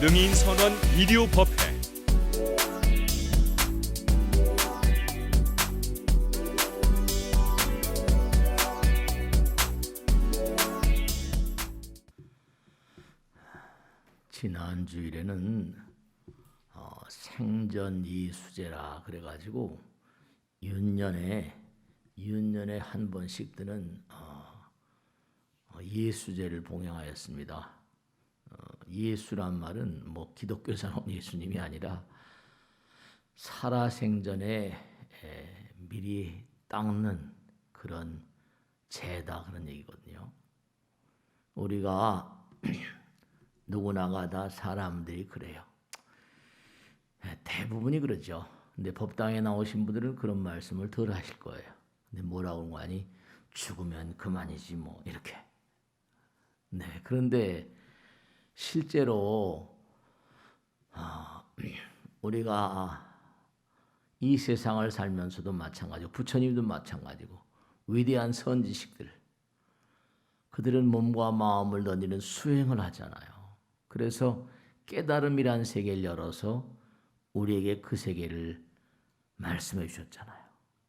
능인선원 비디오법회. 지난 주일에는 생전 이수제라 그래가지고 윤년에 한 번씩 드는 예수제를 봉양하였습니다. 예수란 말은 뭐 기독교에서 나온 예수님이 아니라 살아생전에 미리 닦는 그런 제다 그런 얘기거든요. 우리가 누구나가 다 사람들이 그래요. 대부분이 그러죠. 근데 법당에 나오신 분들은 그런 말씀을 덜 하실 거예요. 근데 뭐라고 하니 죽으면 그만이지 뭐 이렇게. 네, 그런데 실제로 우리가 이 세상을 살면서도 마찬가지고 부처님도 마찬가지고 위대한 선지식들 그들은 몸과 마음을 던지는 수행을 하잖아요. 그래서 깨달음이란 세계를 열어서 우리에게 그 세계를 말씀해 주셨잖아요.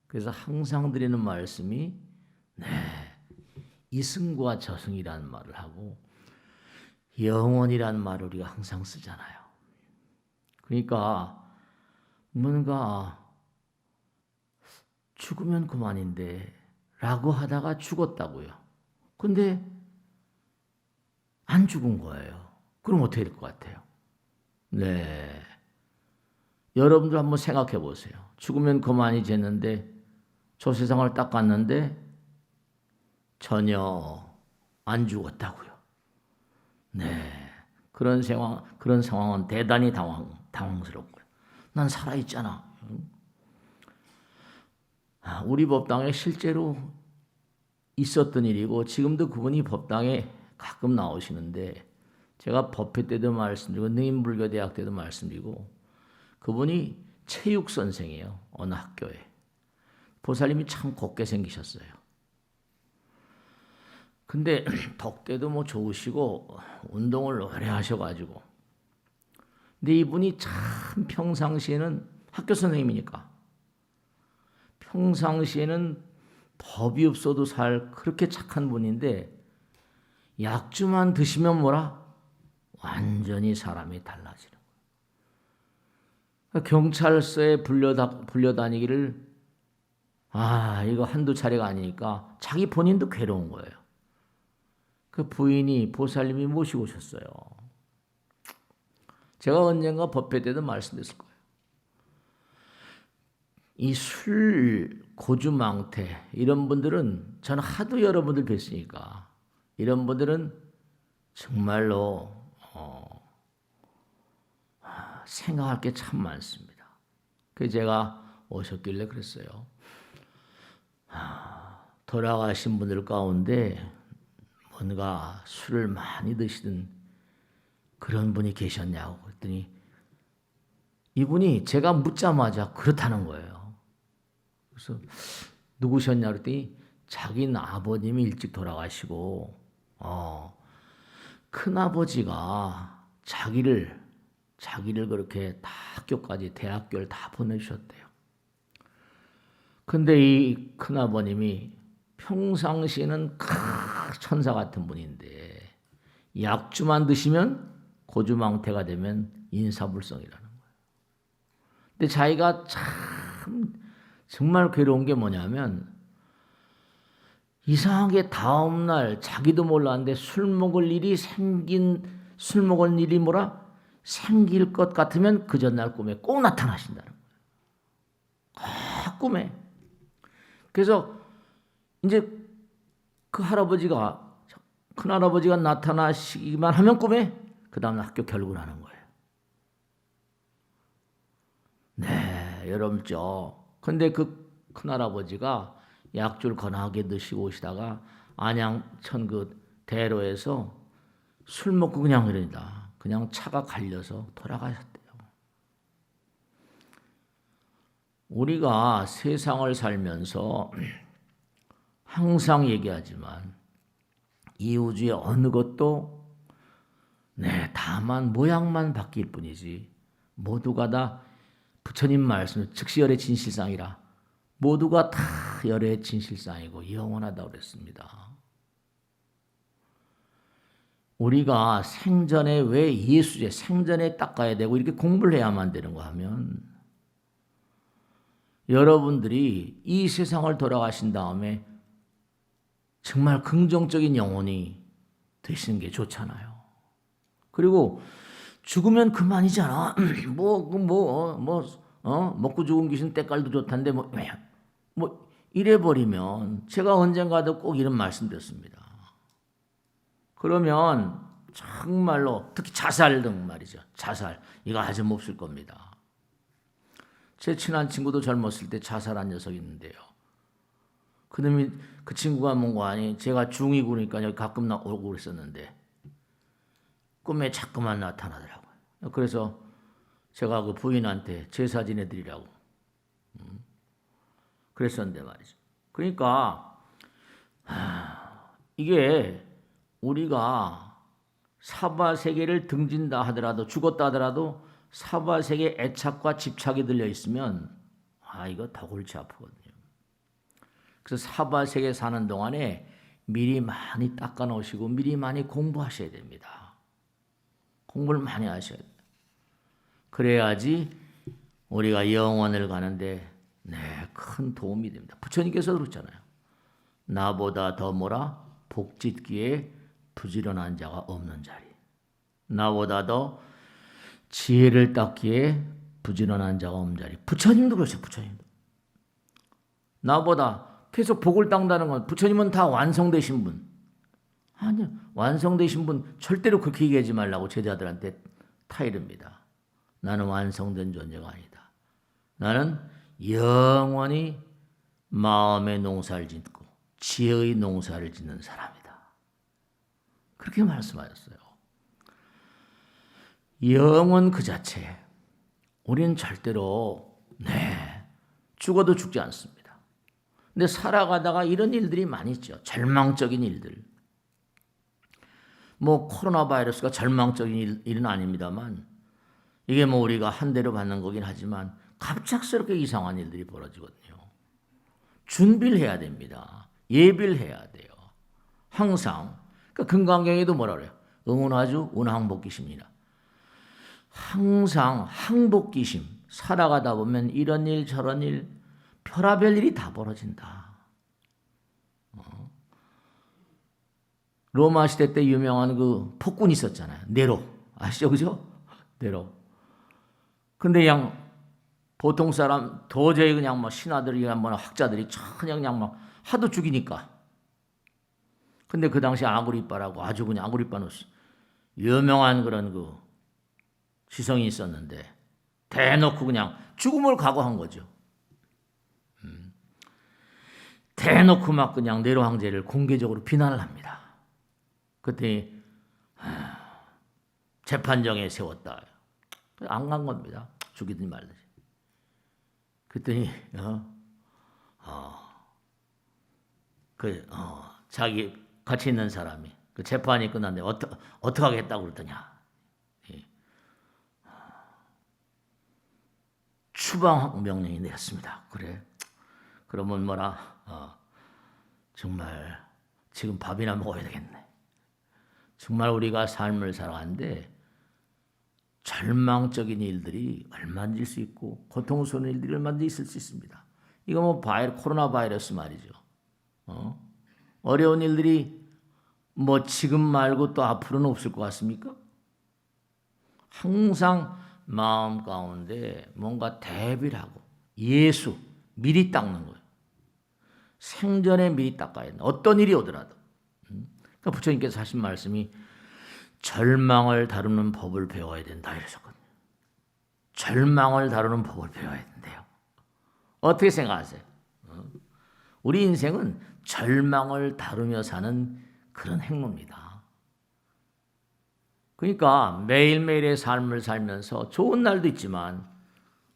그래서 항상 드리는 말씀이 이승과 저승이라는 말을 하고 영원이라는 말을 우리가 항상 쓰잖아요. 그러니까 뭔가 죽으면 그만인데 라고 하다가 죽었다고요. 근데 안 죽은 거예요. 그럼 어떻게 될 것 같아요? 네. 여러분들 한번 생각해 보세요. 죽으면 그만이 됐는데 저 세상을 딱 갔는데 전혀 안 죽었다고요. 네. 그런 상황은 대단히 당황스럽고요. 난 살아있잖아. 우리 법당에 실제로 있었던 일이고 지금도 그분이 법당에 가끔 나오시는데 제가 법회 때도 말씀드리고 능인불교대학 때도 말씀드리고 그분이 체육 선생이에요. 어느 학교에. 보살님이 참 곱게 생기셨어요. 근데 덕대도 뭐 좋으시고 운동을 오래 하셔가지고 근데 이분이 참 평상시에는 학교 선생님이니까 평상시에는 법이 없어도 살 그렇게 착한 분인데 약주만 드시면 뭐라? 완전히 사람이 달라지는 거예요. 경찰서에 불려다니기를 이거 한두 차례가 아니니까 자기 본인도 괴로운 거예요. 그 부인이 보살님이 모시고 오셨어요. 제가 언젠가 법회 때도 말씀드렸을 거예요. 이 술, 고주망태 이런 분들은 저는 하도 여러분들 뵀으니까 이런 분들은 정말로 생각할 게 참 많습니다. 그래서 제가 오셨길래 그랬어요. 돌아가신 분들 가운데 뭔가 술을 많이 드시던 그런 분이 계셨냐고 그랬더니 이분이 제가 묻자마자 그렇다는 거예요. 그래서 누구셨냐 그랬더니 자기는 아버님이 일찍 돌아가시고 큰아버지가 자기를 그렇게 다 학교까지 대학교를 다 보내주셨대요. 근데 이 큰아버님이 평상시에는 천사 같은 분인데 약주만 드시면 고주망태가 되면 인사불성이라는 거예요. 근데 자기가 참 정말 괴로운 게 뭐냐면 이상하게 다음날 자기도 몰랐는데 술 먹을 일이 생길 것 같으면 그 전날 꿈에 꼭 나타나신다는 거예요. 꿈에. 그래서 이제 그 큰할아버지가 나타나시기만 하면 꿈에 그 다음날 학교 결근하는 거예요. 네, 여러분죠. 근데 그 큰할아버지가 약주를 거나하게 드시고 오시다가 안양천 그 대로에서 술 먹고 그냥 차가 갈려서 돌아가셨대요. 우리가 세상을 살면서 항상 얘기하지만 이 우주의 어느 것도 네, 다만 모양만 바뀔 뿐이지 모두가 다 부처님 말씀 즉시 열의 진실상이라 모두가 다 열의 진실상이고 영원하다고 그랬습니다. 우리가 생전에 왜 예수제 생전에 닦아야 되고 이렇게 공부를 해야만 되는가 하면 여러분들이 이 세상을 돌아가신 다음에 정말 긍정적인 영혼이 되시는 게 좋잖아요. 그리고 죽으면 그만이잖아. 먹고 죽은 귀신 때깔도 좋단데 이래 버리면 제가 언젠가도 꼭 이런 말씀 드렸습니다. 그러면 정말로 특히 자살 등 말이죠. 자살 이거 아주 몹쓸 겁니다. 제 친한 친구도 젊었을 때 자살한 녀석이 있는데요. 그놈이 그 친구가 뭔가 아니 제가 중2 그러니까 여기 가끔 오고 그랬었는데 꿈에 자꾸만 나타나더라고요. 그래서 제가 그 부인한테 제사 지내드리라고 그랬었는데 말이죠. 그러니까 이게 우리가 사바세계를 등진다 하더라도 죽었다 하더라도 사바세계 애착과 집착이 들려 있으면 이거 더 골치 아프거든요. 그래서 사바세계 사는 동안에 미리 많이 닦아 놓으시고 미리 많이 공부하셔야 됩니다. 공부를 많이 하셔야 돼요. 그래야지 우리가 영원을 가는데 큰 도움이 됩니다. 부처님께서 그렇잖아요. 나보다 더 복짓기에 부지런한 자가 없는 자리. 나보다 더 지혜를 닦기에 부지런한 자가 없는 자리. 부처님도 그러세요. 부처님도. 나보다 계속 복을 닦는다는 건 부처님은 다 완성되신 분. 아니요. 완성되신 분 절대로 그렇게 얘기하지 말라고 제자들한테 타이릅니다. 나는 완성된 존재가 아니다. 나는 영원히 마음의 농사를 짓고 지혜의 농사를 짓는 사람이다. 그렇게 말씀하셨어요. 영원 그 자체. 우리는 절대로 죽어도 죽지 않습니다. 근데 살아가다가 이런 일들이 많이 있죠. 절망적인 일들. 코로나 바이러스가 절망적인 일은 아닙니다만 이게 우리가 한 대로 받는 거긴 하지만 갑작스럽게 이상한 일들이 벌어지거든요. 준비를 해야 됩니다. 예비를 해야 돼요. 항상. 그러니까 금강경에도 뭐라 그래요? 응원하주 운항복기심이라. 항상 항복기심. 살아가다 보면 이런 일 저런 일 별의별 일이 다 벌어진다. 로마 시대 때 유명한 그 폭군이 있었잖아요. 네로. 아시죠? 그죠? 네로. 근데 그냥 보통 사람 도저히 그냥 신하들이 학자들이 그냥 하도 죽이니까. 근데 그 당시 아그리빠라고 아주 그냥 아그리빠는 유명한 그런 그 지성이 있었는데 대놓고 그냥 죽음을 각오한 거죠. 대놓고 막 그냥 네로 황제를 공개적으로 비난을 합니다. 그때 재판정에 세웠다. 안 간 겁니다. 죽이든 말든지. 그랬더니 자기 같이 있는 사람이 그 재판이 끝났는데 어떻게 하겠다고 그랬더냐. 추방 명령이 내렸습니다. 그래. 그러면 정말 지금 밥이나 먹어야 되겠네. 정말 우리가 삶을 살아가는데 절망적인 일들이 얼마든지 있을 수 있고 고통스러운 일들이 얼마든지 있을 수 있습니다. 이거 코로나 바이러스 말이죠. 어려운 일들이 지금 말고 또 앞으로는 없을 것 같습니까? 항상 마음 가운데 뭔가 대비를 하고 예수 미리 닦는 거예요. 생전에 미리 닦아야 된다. 어떤 일이 오더라도. 그러니까 부처님께서 하신 말씀이 절망을 다루는 법을 배워야 된다 이러셨거든요. 절망을 다루는 법을 배워야 된대요. 어떻게 생각하세요? 우리 인생은 절망을 다루며 사는 그런 행로입니다. 그러니까 매일매일의 삶을 살면서 좋은 날도 있지만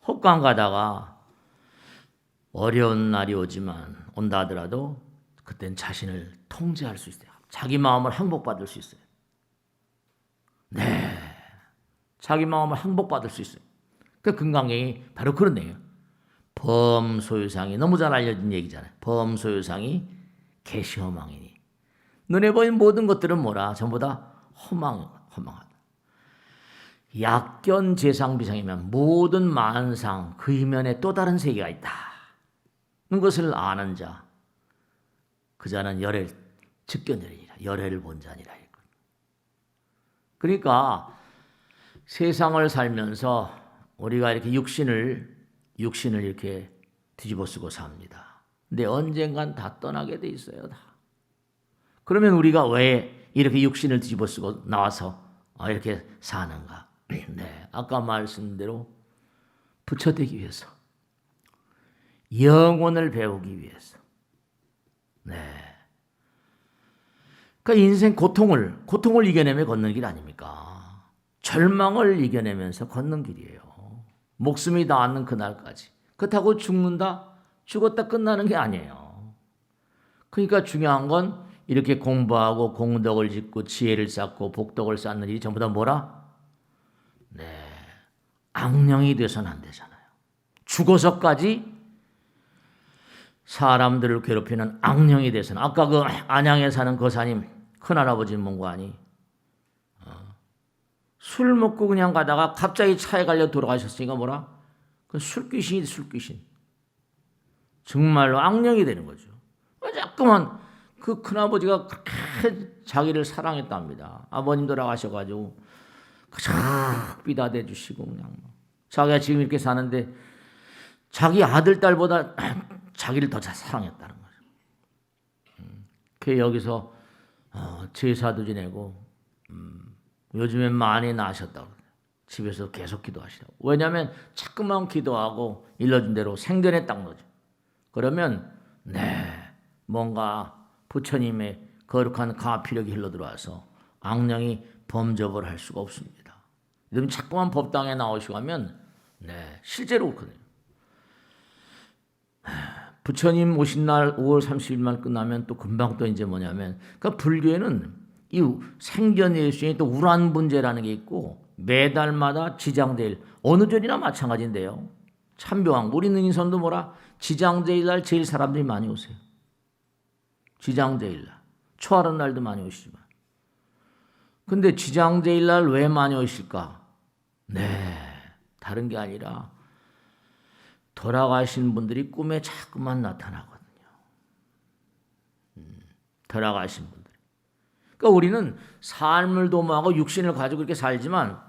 헛간 가다가 어려운 날이 온다 하더라도 그땐 자신을 통제할 수 있어요. 자기 마음을 항복받을 수 있어요. 네, 자기 마음을 항복받을 수 있어요. 그 금강경이 바로 그런 내용. 범소유상이 너무 잘 알려진 얘기잖아요. 범소유상이 계시허망이니 눈에 보이는 모든 것들은 뭐라 전부 다 허망하다. 약견재상비상이면 모든 만상 그 이면에 또 다른 세계가 있다. 그것을 아는 자, 그 자는 열애 즉견열이니라. 열애를 본 자니라. 그러니까 세상을 살면서 우리가 이렇게 육신을 이렇게 뒤집어 쓰고 삽니다. 근데 언젠간 다 떠나게 돼 있어요. 다. 그러면 우리가 왜 이렇게 육신을 뒤집어 쓰고 나와서 이렇게 사는가? 네, 아까 말씀한 대로 부처되기 위해서, 영혼을 배우기 위해서. 네. 그러니까 인생 고통을 이겨내며 걷는 길 아닙니까? 절망을 이겨내면서 걷는 길이에요. 목숨이 닿는 그날까지. 그렇다고 죽었다 끝나는 게 아니에요. 그러니까 중요한 건 이렇게 공부하고 공덕을 짓고 지혜를 쌓고 복덕을 쌓는 일이 전부 다 뭐라? 네, 악령이 돼서는 안 되잖아요. 죽어서까지 사람들을 괴롭히는 악령이 돼서는, 아까 그 안양에 사는 거사님 큰할아버지 문관이 술 먹고 그냥 가다가 갑자기 차에 갈려 돌아가셨으니까 뭐라? 그 술귀신이 술귀신. 정말로 악령이 되는 거죠. 자꾸만 그 큰아버지가 그렇게 자기를 사랑했답니다. 아버님 돌아가셔가지고 쫙 비다대 주시고 그냥 자기가 지금 이렇게 사는데 자기 아들 딸보다 자기를 더 사랑했다는 거죠. 그 여기서 제사도 지내고 요즘엔 많이 나셨다고 집에서 계속 기도하시라고. 왜냐하면 자꾸만 기도하고 일러준 대로 생전에 딱 넣어줘. 그러면 뭔가 부처님의 거룩한 가피력이 흘러들어와서 악령이 범접을 할 수가 없습니다. 여러분 자꾸만 법당에 나오시고 하면 실제로 그렇거든요. 부처님 오신 날 5월 30일만 끝나면 또 금방 또 이제 뭐냐면, 그러니까 불교에는 이 생전예수에 또 우란분제라는 게 있고 매달마다 지장제일, 어느 절이나 마찬가지인데요. 참묘왕 우리는 인선도 뭐라? 지장제일 날 제일 사람들이 많이 오세요. 지장제일 날. 초하는 날도 많이 오시지만. 근데 지장제일 날 왜 많이 오실까? 다른 게 아니라 돌아가신 분들이 꿈에 자꾸만 나타나거든요. 돌아가신 분들. 그러니까 우리는 삶을 도모하고 육신을 가지고 이렇게 살지만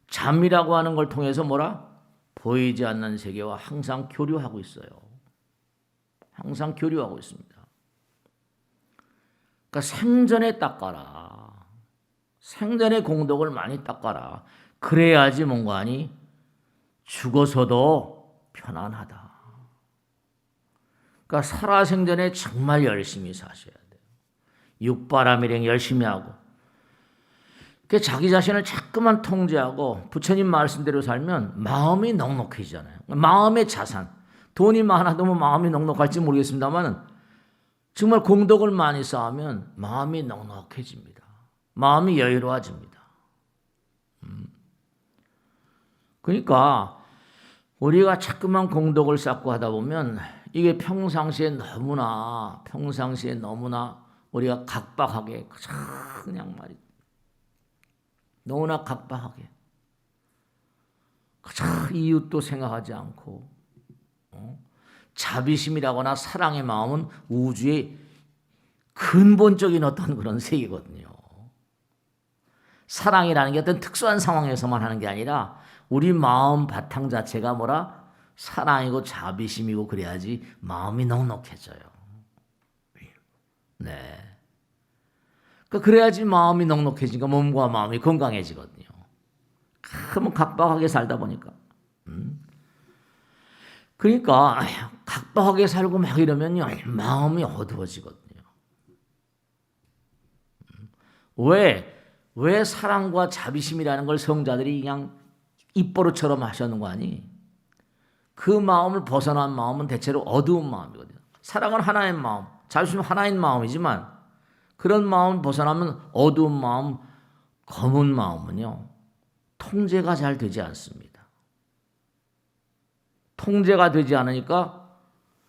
잠이라고 하는 걸 통해서 뭐라? 보이지 않는 세계와 항상 교류하고 있어요. 항상 교류하고 있습니다. 그러니까 생전에 닦아라. 생전에 공덕을 많이 닦아라. 그래야지 뭔가 하니 죽어서도 편안하다. 그러니까 살아생전에 정말 열심히 사셔야 돼요. 육바람 일행 열심히 하고. 그 자기 자신을 자꾸만 통제하고 부처님 말씀대로 살면 마음이 넉넉해지잖아요. 마음의 자산. 돈이 많아도 뭐 마음이 넉넉할지 모르겠습니다만 정말 공덕을 많이 쌓으면 마음이 넉넉해집니다. 마음이 여유로워집니다. 그러니까 우리가 자꾸만 공덕을 쌓고 하다 보면 이게 평상시에 너무나 우리가 각박하게 그냥 말이죠. 너무나 각박하게 이웃도 생각하지 않고 자비심이라거나 사랑의 마음은 우주의 근본적인 어떤 그런 세계거든요. 사랑이라는 게 어떤 특수한 상황에서만 하는 게 아니라 우리 마음 바탕 자체가 뭐라? 사랑이고 자비심이고 그래야지 마음이 넉넉해져요. 그래야지 마음이 넉넉해지니까 몸과 마음이 건강해지거든요. 너무 각박하게 살다 보니까. 그러니까 각박하게 살고 막 이러면요 마음이 어두워지거든요. 왜 사랑과 자비심이라는 걸 성자들이 그냥 입버릇처럼 하셨는 거 아니? 그 마음을 벗어난 마음은 대체로 어두운 마음이거든요. 사랑은 하나의 마음, 자비심은 하나인 마음이지만 그런 마음을 벗어나면 어두운 마음, 검은 마음은요, 통제가 잘 되지 않습니다. 통제가 되지 않으니까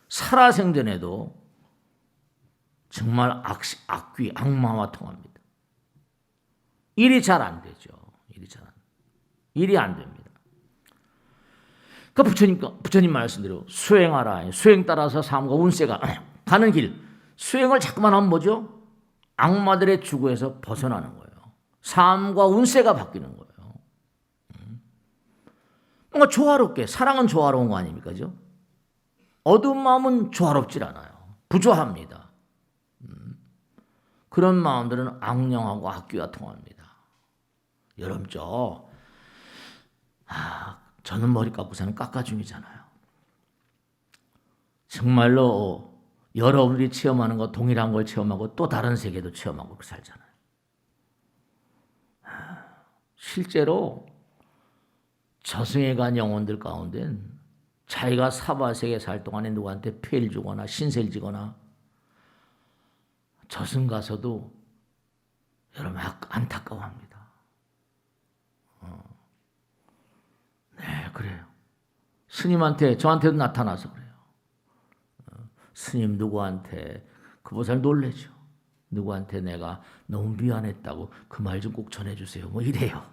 살아생전에도 정말 악귀, 악마와 통합니다. 일이 잘 안 되죠. 일이 안 됩니다. 그러니까 부처님 말씀대로 수행하라. 수행 따라서 삶과 운세가 가는 길. 수행을 자꾸만 하면 뭐죠? 악마들의 주구에서 벗어나는 거예요. 삶과 운세가 바뀌는 거예요. 뭔가 조화롭게, 사랑은 조화로운 거 아닙니까? 그죠? 어두운 마음은 조화롭질 않아요. 부조합니다. 그런 마음들은 악령하고 악귀와 통합니다. 여러분, 저는 머리 깎고 사는 깎아줌이잖아요. 정말로 여러분들이 체험하는 거 동일한 걸 체험하고 또 다른 세계도 체험하고 살잖아요. 실제로 저승에 간 영혼들 가운데는 자기가 사바세계 살 동안에 누구한테 폐를 주거나 신세를 지거나 저승 가서도 여러분 안타까워합니다. 네, 그래요. 스님한테 저한테도 나타나서 그래요. 스님 누구한테 그 보살 놀래죠. 누구한테 내가 너무 미안했다고 그 말 좀 꼭 전해주세요. 뭐 이래요.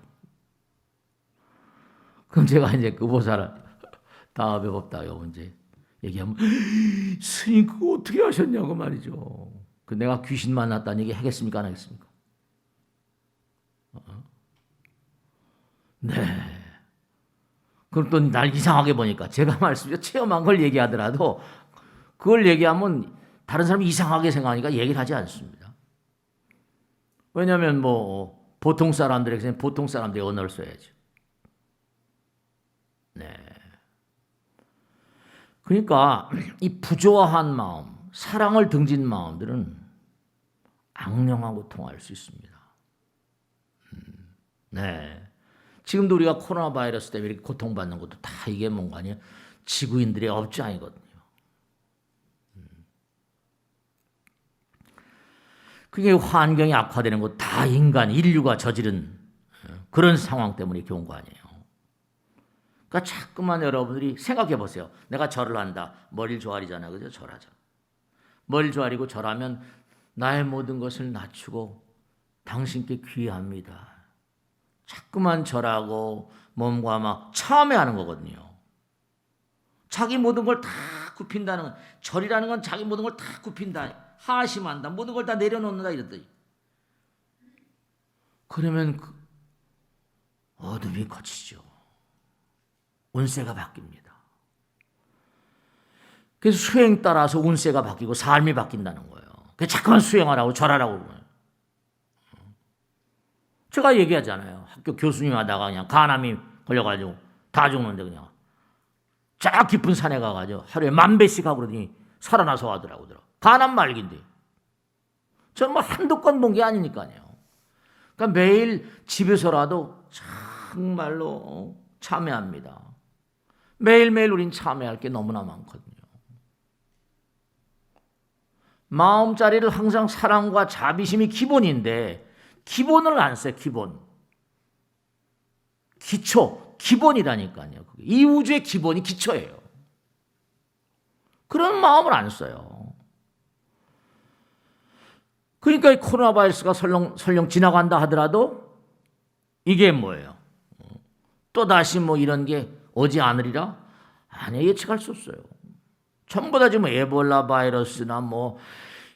그럼 제가 이제 그 보살을 다음에 봅다요. 이제 얘기하면 스님 그거 어떻게 하셨냐고 말이죠. 그 내가 귀신 만났다는 얘기 하겠습니까? 안 하겠습니까? 네. 그럼 또 날 이상하게 보니까 제가 말씀드려 체험한 걸 얘기하더라도 그걸 얘기하면 다른 사람이 이상하게 생각하니까 얘기를 하지 않습니다. 왜냐하면 뭐 보통 사람들에게는 보통 사람들의 언어를 써야죠. 네. 그러니까 이 부조화한 마음, 사랑을 등진 마음들은 악령하고 통할 수 있습니다. 네. 지금도 우리가 코로나 바이러스 때문에 이렇게 고통받는 것도 다 이게 뭔가 아니에요? 지구인들의 업장이거든요. 그게 환경이 악화되는 것 다 인류가 저지른 그런 상황 때문에 이렇게 온 거 아니에요. 그러니까 자꾸만 여러분들이 생각해 보세요. 내가 절을 한다. 머리를 조아리잖아요. 그죠? 절하자. 머리를 조아리고 절하면 나의 모든 것을 낮추고 당신께 귀합니다. 자꾸만 절하고 몸과 막 참회하는 거거든요. 자기 모든 걸 다 굽힌다는 건, 절이라는 건 자기 모든 걸 다 굽힌다. 하심한다. 모든 걸 다 내려놓는다 이랬더니. 그러면 그 어둠이 거치죠. 운세가 바뀝니다. 그래서 수행 따라서 운세가 바뀌고 삶이 바뀐다는 거예요. 그래서 자꾸만 수행하라고 절하라고 그러는 거예요. 제가 얘기하잖아요. 학교 교수님 하다가 그냥 간암이 걸려가지고 다 죽는데 그냥 저 깊은 산에 가가지고 하루에 10,000배씩 하고 그러더니 살아나서 하더라고요. 간암 말기인데. 저는 뭐 한두 건 본 게 아니니까요. 그러니까 매일 집에서라도 정말로 참회합니다. 매일매일 우린 참회할 게 너무나 많거든요. 마음자리를 항상 사랑과 자비심이 기본인데 기본을 안 써요. 기초, 기본이라니까요. 이 우주의 기본이 기초예요. 그런 마음을 안 써요. 그러니까 이 코로나 바이러스가 설령 지나간다 하더라도 이게 뭐예요? 또다시 뭐 이런 게 오지 않으리라? 아니요, 예측할 수 없어요. 전부 다 지금 에볼라 바이러스나 뭐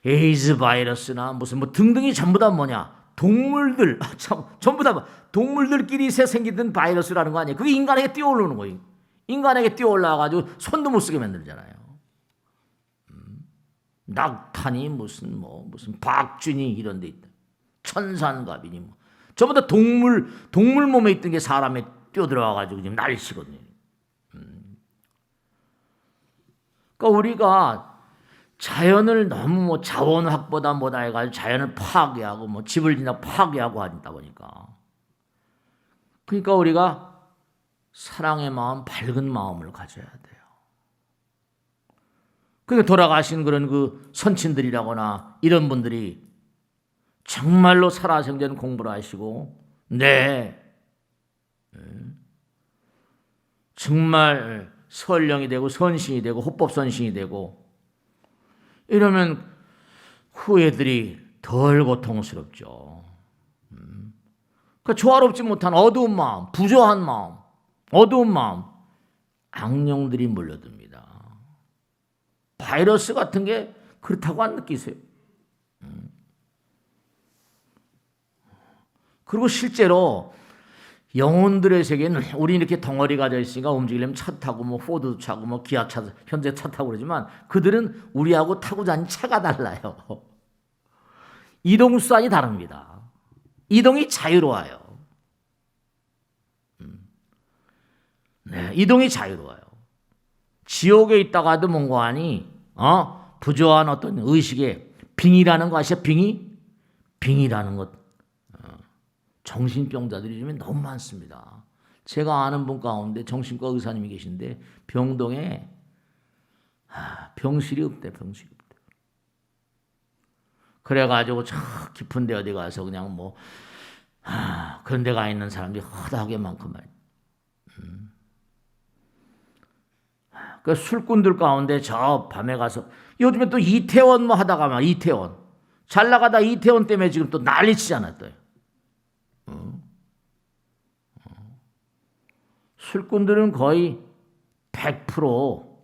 에이즈 바이러스나 무슨 뭐 등등이 전부 다 뭐냐? 동물들, 전부 다 동물들끼리 생기던 바이러스라는 거 아니에요. 그게 인간에게 뛰어오르는 거예요. 인간에게 뛰어올라가지고 손도 못 쓰게 만들잖아요. 낙탄이 무슨 박쥐니 이런 데 있다. 천산갑이니 뭐. 전부 다 동물 몸에 있던 게 사람에 뛰어들어와가지고 지금 난리치거든요. 그러니까 우리가 자연을 너무 뭐 자원 확보다 뭐다 해가지고 자연을 파괴하고 뭐 집을 지나 파괴하고 하다 보니까. 그러니까 우리가 사랑의 마음, 밝은 마음을 가져야 돼요. 그러니까 돌아가신 그런 그 선친들이라거나 이런 분들이 정말로 살아생전 공부를 하시고 네. 정말 선령이 되고 선신이 되고 호법선신이 되고 이러면 후예들이 덜 고통스럽죠. 그 조화롭지 못한 어두운 마음, 부조한 마음, 어두운 마음, 악령들이 몰려듭니다. 바이러스 같은 게 그렇다고 안 느끼세요? 그리고 실제로 영혼들의 세계는 우리 이렇게 덩어리 가져 있으니까 움직이려면 차 타고 뭐 포드 차고 뭐 기아차 현대 차 타고 그러지만 그들은 우리하고 타고 다니는 차가 달라요. 이동 수단이 다릅니다. 이동이 자유로워요. 네, 이동이 자유로워요. 지옥에 있다가도 뭔가 하니 부조한 어떤 의식에 빙의라는 거 아시죠? 빙의라는 것. 정신병자들이 요즘에 너무 많습니다. 제가 아는 분 가운데 정신과 의사님이 계신데 병동에 병실이 없대. 그래가지고 저 깊은 데 어디 가서 그냥 뭐 그런 데 가 있는 사람들이 허다하게 많구만. 그 술꾼들 가운데 저 밤에 가서 요즘에 또 이태원 뭐 하다가 막 이태원 잘 나가다 이태원 때문에 지금 또 난리치잖아 또. 술꾼들은 거의 100%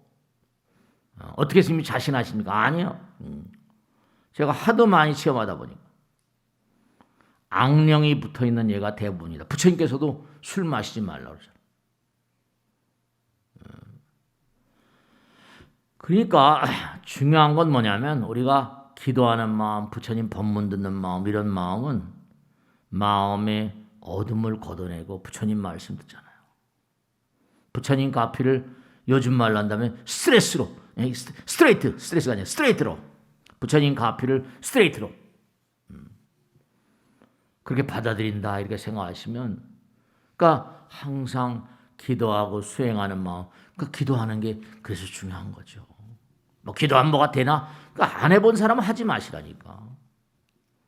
어떻게 스님이 자신하십니까? 아니요. 제가 하도 많이 체험하다 보니까 악령이 붙어있는 얘가 대부분이다. 부처님께서도 술 마시지 말라고 그러잖아요. 그러니까 중요한 건 뭐냐면 우리가 기도하는 마음, 부처님 법문 듣는 마음 이런 마음은 마음의 어둠을 걷어내고 부처님 말씀 듣잖아요. 부처님 가피를 요즘 말로 한다면 스트레스로 스트레이트가 아니라 스트레이트로 부처님 가피를 스트레이트로 그렇게 받아들인다 이렇게 생각하시면 그러니까 항상 기도하고 수행하는 마음 그 기도하는 게 그래서 중요한 거죠. 뭐 기도하면 뭐가 되나? 그러니까 안 해본 사람은 하지 마시라니까.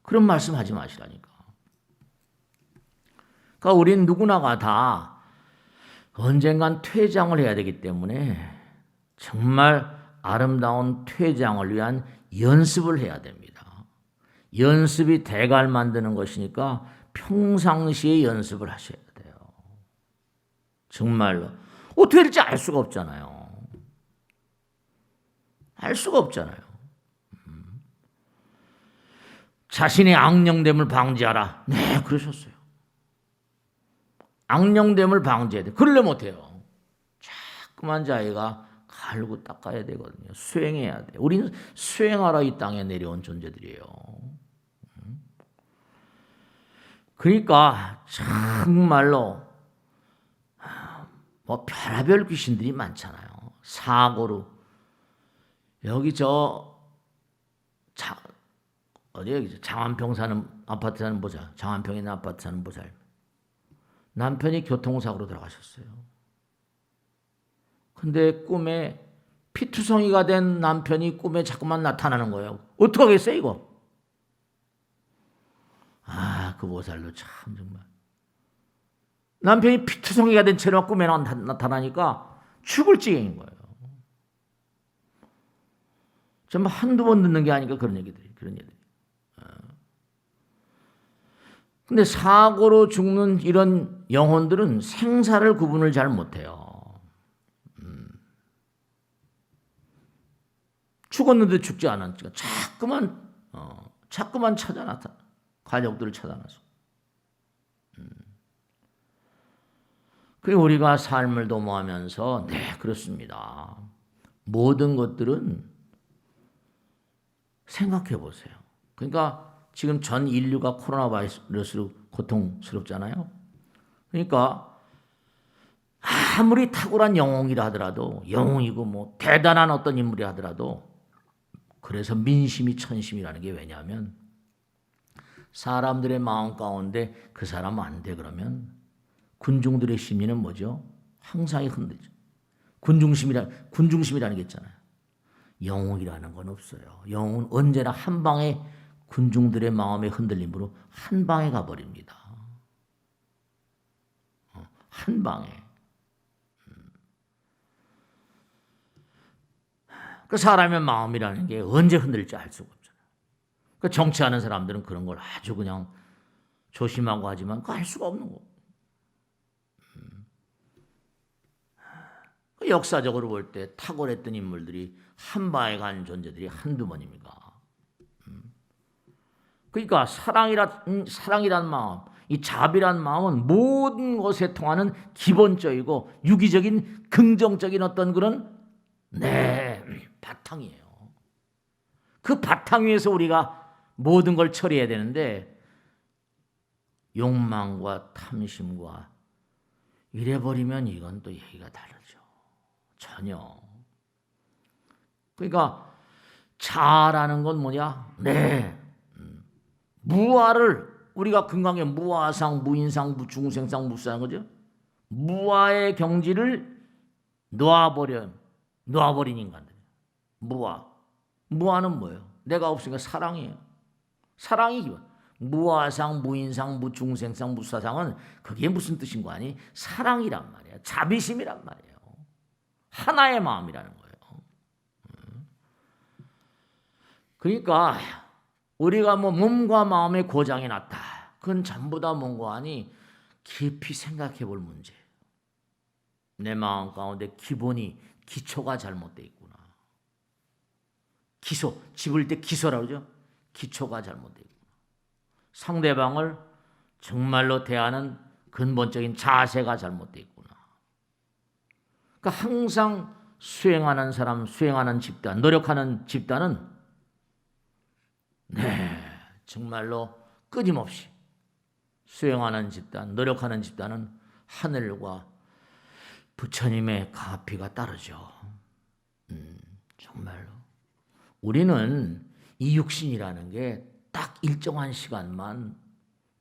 그런 말씀 하지 마시라니까. 그러니까 우린 누구나가 다 언젠간 퇴장을 해야 되기 때문에 정말 아름다운 퇴장을 위한 연습을 해야 됩니다. 연습이 대가를 만드는 것이니까 평상시에 연습을 하셔야 돼요. 정말로. 어떻게 될지 알 수가 없잖아요. 알 수가 없잖아요. 자신의 악령됨을 방지하라. 네, 그러셨어요. 악령됨을 방지해야 돼. 그러려 못해요. 자꾸만 자기가 갈고 닦아야 되거든요. 수행해야 돼. 우리는 수행하러 이 땅에 내려온 존재들이에요. 그러니까 정말로 뭐 별의별 귀신들이 많잖아요. 사고로 여기 어디 여기 장안평 사는 아파트 사는 보자. 장안평에 있는 아파트 사는 보자. 남편이 교통사고로 들어가셨어요. 근데 꿈에 피투성이가 된 남편이 꿈에 자꾸만 나타나는 거예요. 어떡하겠어요 이거? 그 보살도 참 정말. 남편이 피투성이가 된 채로 꿈에 나타나니까 죽을 지경인 거예요. 정말 한두 번 듣는 게 아니까 그런 얘기들이. 근데 사고로 죽는 이런 영혼들은 생사를 구분을 잘 못해요. 죽었는데 죽지 않았지만 자꾸만 찾아 나타나. 가족들을 찾아나서. 그리고 우리가 삶을 도모하면서 네 그렇습니다. 모든 것들은 생각해 보세요. 그러니까 지금 전 인류가 코로나 바이러스로 고통스럽잖아요. 그러니까 아무리 탁월한 영웅이라 하더라도 영웅이고 뭐 대단한 어떤 인물이 하더라도 그래서 민심이 천심이라는 게 왜냐하면 사람들의 마음 가운데 그 사람 안 돼 그러면 군중들의 심리는 뭐죠? 항상 흔들죠. 군중심이라는 게 있잖아요. 영웅이라는 건 없어요. 영웅은 언제나 한 방에 군중들의 마음의 흔들림으로 한 방에 가버립니다. 한 방에. 그 사람의 마음이라는 게 언제 흔들릴지 알 수가 없잖아요. 그 정치하는 사람들은 그런 걸 아주 그냥 조심하고 하지만 알 수가 없는 거. 역사적으로 볼 때 탁월했던 인물들이 한 방에 간 존재들이 한두 번입니까? 그러니까 사랑이란 마음, 이 자비란 마음은 모든 것에 통하는 기본적이고 유기적인 긍정적인 어떤 그런 바탕이에요. 그 바탕 위에서 우리가 모든 걸 처리해야 되는데 욕망과 탐심과 이래버리면 이건 또 얘기가 다르죠. 전혀. 그러니까 자라는 건 뭐냐? 무아를 우리가 금강에 무아상, 무인상, 무중생상, 무사한 거죠. 무아의 경지를 놓아버린 인간들. 무아는 뭐예요? 내가 없으니까 사랑이에요. 사랑이 기본. 무아상, 무인상, 무중생상, 무사상은 그게 무슨 뜻인 거 아니? 사랑이란 말이에요. 자비심이란 말이에요. 하나의 마음이라는 거예요. 그러니까 우리가 뭐 몸과 마음의 고장이 났다. 그건 전부 다 뭔가 아니 깊이 생각해 볼 문제예요. 내 마음 가운데 기초가 잘못되어 있구나. 집을 때 기소라고 그러죠. 기초가 잘못되어 있구나. 상대방을 정말로 대하는 근본적인 자세가 잘못되어 있구나. 그러니까 항상 수행하는 집단, 노력하는 집단은 정말로 끊임없이 수행하는 집단, 노력하는 집단은 하늘과 부처님의 가피가 따르죠. 정말로. 우리는 이 육신이라는 게 딱 일정한 시간만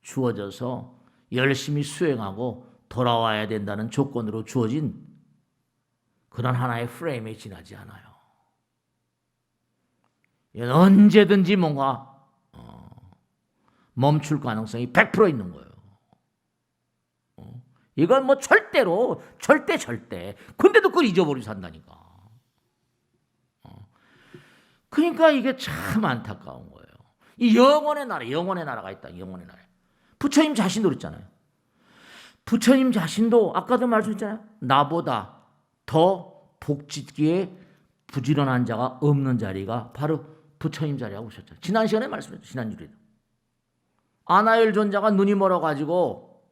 주어져서 열심히 수행하고 돌아와야 된다는 조건으로 주어진 그런 하나의 프레임에 지나지 않아요. 언제든지 뭔가 멈출 가능성이 100% 있는 거예요. 이건 뭐 절대. 근데도 그걸 잊어버리고 산다니까. 그러니까 이게 참 안타까운 거예요. 이 영원의 나라가 있다. 영원의 나라. 부처님 자신도 그랬잖아요. 부처님 자신도 아까도 말씀했잖아요. 나보다 더 복짓기에 부지런한 자가 없는 자리가 바로 부처님 자리라고 오셨잖아요. 지난 시간에 말씀했죠. 지난주에도. 아나열 존자가 눈이 멀어가지고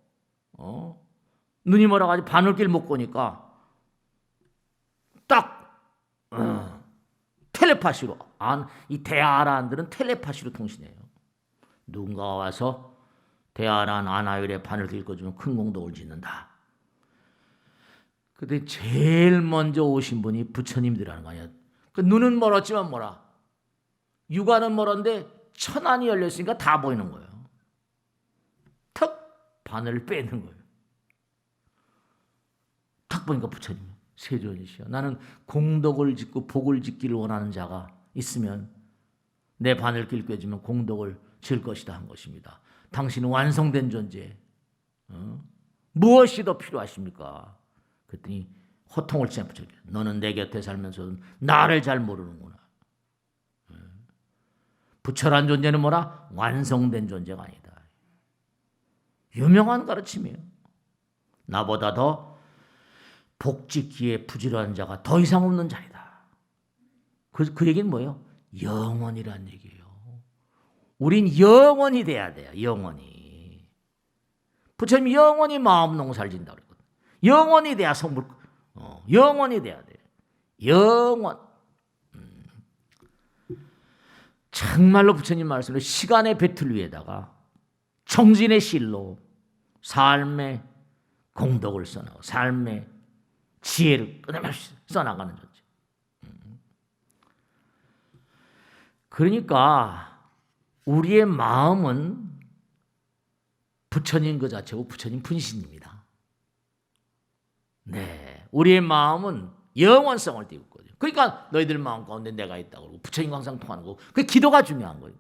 바늘길 못 보니까 딱 텔레파시로 이 대아라한들은 텔레파시로 통신해요. 누군가가 와서 대아라한 아나열의 바늘길 꺼주면 큰 공덕을 짓는다. 근데 제일 먼저 오신 분이 부처님들이라는 거 아니야. 그 눈은 멀었지만 육안은 멀었는데 천안이 열렸으니까 다 보이는 거예요. 턱 바늘을 빼는 거예요. 탁 보니까 부처님 세존이시여. 나는 공덕을 짓고 복을 짓기를 원하는 자가 있으면 내 바늘길 꿰주면 공덕을 지을 것이다 한 것입니다. 당신은 완성된 존재. 무엇이 더 필요하십니까? 그랬더니 호통을 치는 부처님. 너는 내 곁에 살면서도 나를 잘 모르는구나. 부처란 존재는 뭐라? 완성된 존재가 아니다. 유명한 가르침이에요. 나보다 더 복짓기에 부지런한 자가 더 이상 없는 자리다. 그 얘기는 뭐예요? 영원이란 얘기예요. 우린 영원히 돼야 돼요. 영원히. 부처님 영원히 마음 농사를 진다고 그랬거든요. 영원히 돼야 성불. 영원히 돼야 돼. 영원. 정말로 부처님 말씀으로 시간의 배틀 위에다가 정진의 실로 삶의 공덕을 써나가고 삶의 지혜를 끊임없이 써나가는 존재. 그러니까 우리의 마음은 부처님 그 자체고 부처님 분신입니다. 우리의 마음은 영원성을 띠고 있거든요. 그러니까 너희들 마음 가운데 내가 있다고 그러고 부처님과 항상 통하는 거고 그 기도가 중요한 거예요.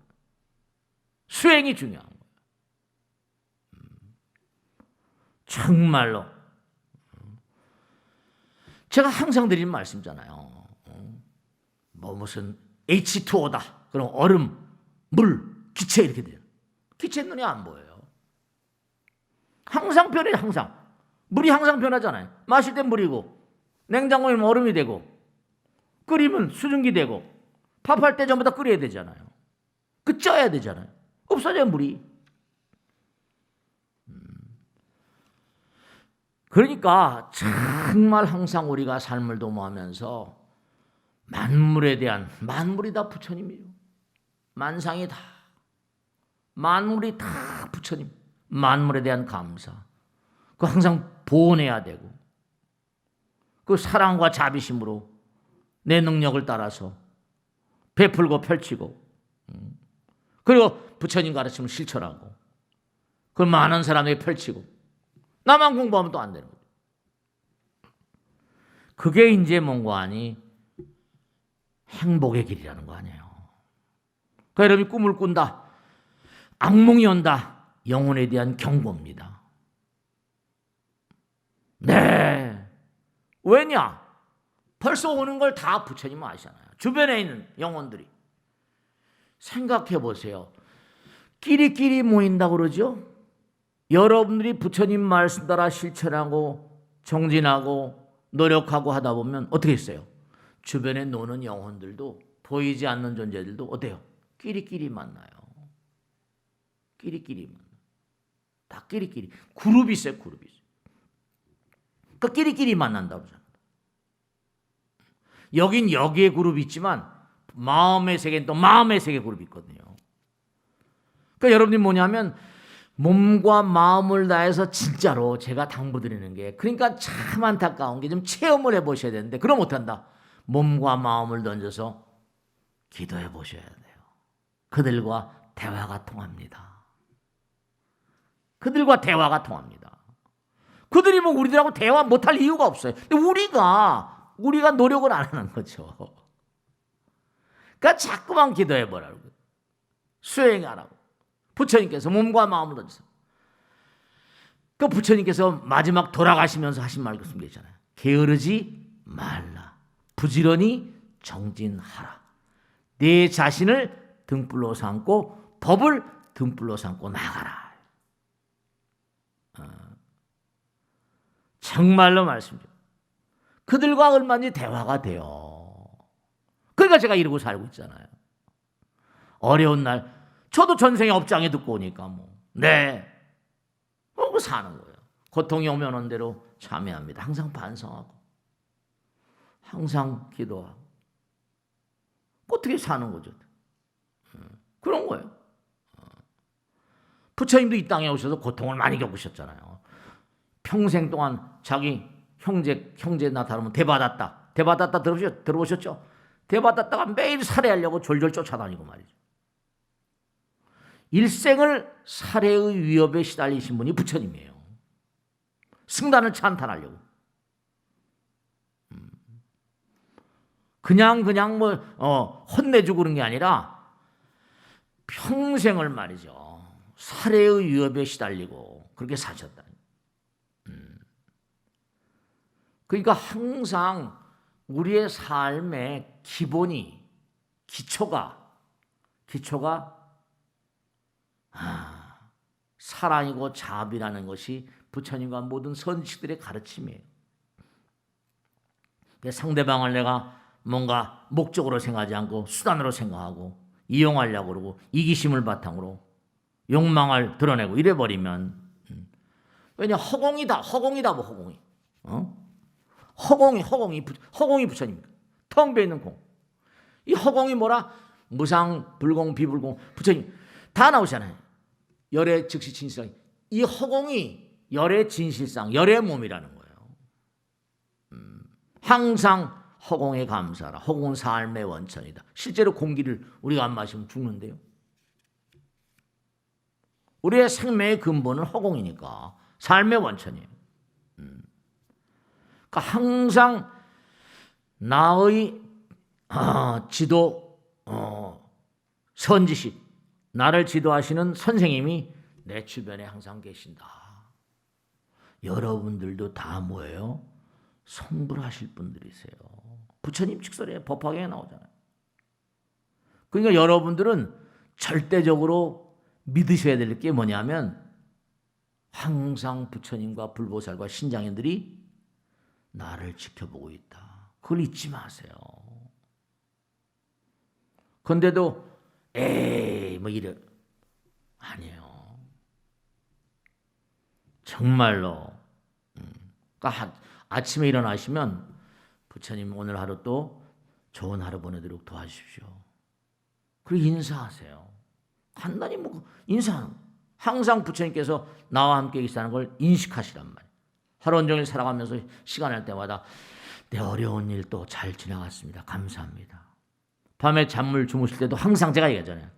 수행이 중요한 거예요. 정말로 제가 항상 드리는 말씀이잖아요. 뭐 무슨 H2O다. 그럼 얼음, 물, 기체 이렇게 돼요. 기체 눈에 안 보여요. 항상 변해요. 항상. 물이 항상 변하잖아요. 마실 땐 물이고 냉장고에 얼음이 되고 끓이면 수증기 되고 밥할 때 전부 다 끓여야 되잖아요. 그 쪄야 되잖아요. 없어져요 물이. 그러니까 정말 항상 우리가 삶을 도모하면서 만물에 대한, 만물이 다 부처님이에요. 만상이 다, 만물이 다 부처님. 만물에 대한 감사. 그 항상 보온해야 되고 그 사랑과 자비심으로 내 능력을 따라서 베풀고 펼치고 그리고 부처님 가르침을 실천하고 그걸 많은 사람에게 펼치고 나만 공부하면 또 안 되는 거죠. 그게 이제 뭔가 하니 행복의 길이라는 거 아니에요. 그러니까 여러분이 꿈을 꾼다. 악몽이 온다. 영혼에 대한 경고입니다. 네. 왜냐? 벌써 오는 걸 다 부처님 아시잖아요. 주변에 있는 영혼들이. 생각해 보세요. 끼리끼리 모인다고 그러죠? 여러분들이 부처님 말씀 따라 실천하고 정진하고 노력하고 하다 보면 어떻게 했어요? 주변에 노는 영혼들도 보이지 않는 존재들도 어때요? 끼리끼리 만나요. 끼리끼리 만나요. 다 끼리끼리. 그룹이 있어요. 그룹이 있어요. 그러니까 끼리끼리 만난다고 그러잖아요. 여긴 여기에 그룹이 있지만 마음의 세계는 또 마음의 세계 그룹이 있거든요. 그러니까 여러분이 뭐냐면 몸과 마음을 다해서 진짜로 제가 당부드리는 게 그러니까 참 안타까운 게 좀 체험을 해보셔야 되는데 그럼 못한다. 몸과 마음을 던져서 기도해 보셔야 돼요. 그들과 대화가 통합니다. 그들과 대화가 통합니다. 그들이 뭐 우리들하고 대화 못할 이유가 없어요. 근데 우리가 노력을 안 하는 거죠. 그러니까 자꾸만 기도해 보라고. 수행하라고. 부처님께서 몸과 마음을 던져서. 그 부처님께서 마지막 돌아가시면서 하신 말씀 계시잖아요. 게으르지 말라. 부지런히 정진하라. 네 자신을 등불로 삼고 법을 등불로 삼고 나가라. 정말로 말씀드려요. 그들과 얼마든지 대화가 돼요. 그러니까 제가 이러고 살고 있잖아요. 어려운 날 저도 전생에 업장에 듣고 오니까 네. 그러고 사는 거예요. 고통이 오면 온 대로 참여합니다. 항상 반성하고 항상 기도하고 어떻게 사는 거죠? 그런 거예요. 부처님도 이 땅에 오셔서 고통을 많이 겪으셨잖아요. 평생 동안 자기 형제 나타나면 대받았다. 대받았다 들어보셨죠? 대받았다가 매일 살해하려고 졸졸 쫓아다니고 말이죠. 일생을 살해의 위협에 시달리신 분이 부처님이에요. 승단을 찬탄하려고. 그냥 혼내주고 그런 게 아니라 평생을 말이죠. 살해의 위협에 시달리고 그렇게 사셨다. 그러니까 항상 우리의 삶의 기초가 사랑이고 자비라는 것이 부처님과 모든 선지식들의 가르침이에요. 상대방을 내가 뭔가 목적으로 생각하지 않고 수단으로 생각하고 이용하려고 그러고 이기심을 바탕으로 욕망을 드러내고 이래버리면 왜냐 허공이 허공이 부처님입니다. 텅 비어있는 공. 이 허공이 뭐라? 무상, 불공, 비불공, 부처님 다 나오잖아요. 열의 즉시 진실상. 이 허공이 열의 진실상, 열의 몸이라는 거예요. 항상 허공에 감사하라. 허공은 삶의 원천이다. 실제로 공기를 우리가 안 마시면 죽는데요. 우리의 생명의 근본은 허공이니까 삶의 원천이에요. 그러니까 항상 나의 지도 선지식 나를 지도하시는 선생님이 내 주변에 항상 계신다. 여러분들도 다 뭐예요? 성불하실 분들이세요. 부처님 직설에 법화경에 나오잖아요. 그러니까 여러분들은 절대적으로 믿으셔야 될 게 뭐냐면 항상 부처님과 불보살과 신장인들이 나를 지켜보고 있다. 그걸 잊지 마세요. 그런데도 에이 뭐 이래 아니에요. 정말로 그러니까 아침에 일어나시면 부처님 오늘 하루 또 좋은 하루 보내도록 도와주십시오. 그리고 인사하세요. 간단히 뭐 인사하는 거예요. 항상 부처님께서 나와 함께 계시다는 걸 인식하시란 말이에요. 하루 온종일 살아가면서 시간 날 때마다 내 어려운 일 또 잘 지나갔습니다. 감사합니다. 밤에 잠을 주무실 때도 항상 제가 얘기하잖아요.